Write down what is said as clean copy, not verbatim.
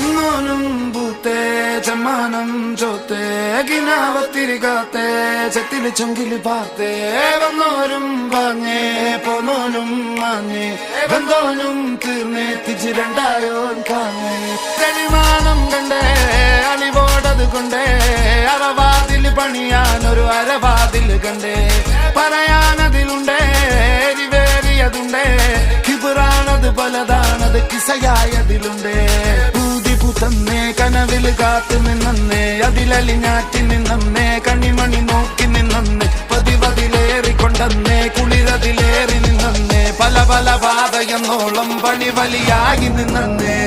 നോനും പൂത്തേ ചമ്മാനം ചോത്തേ ഗിനാവത്തിരികാത്തേ ചെത്തില് ചൊങ്കില് പാത്തേ വന്നോരും പാഞ്ഞേ പോന്നോനും മാഞ്ഞേ വന്നോനും തീർന്നേ തിരിച്ച് രണ്ടായോൻ കാഞ്ഞേ തെളിമാനം കണ്ടേ അലിവോടത് കൊണ്ടേ അറവാതില് പണിയാനൊരു അരവാതില് കണ്ടേ പറയാനതിലുണ്ടേ എരിവേറിയതുണ്ടേ കിബിറാണത് പലതാണത് കിസയായതിലുണ്ടേ തന്നെ കനവില് കാത്തു നിന്നേ അതിലലിഞ്ഞാറ്റി നിന്നേ കണിമണി നോക്കി നിന്നേ പതിവതിലേറിക്കൊണ്ടേ കുളിരതിലേറി നിന്നേ പല പല പാതയെന്നോളം പണി വലിയായി നിന്നേ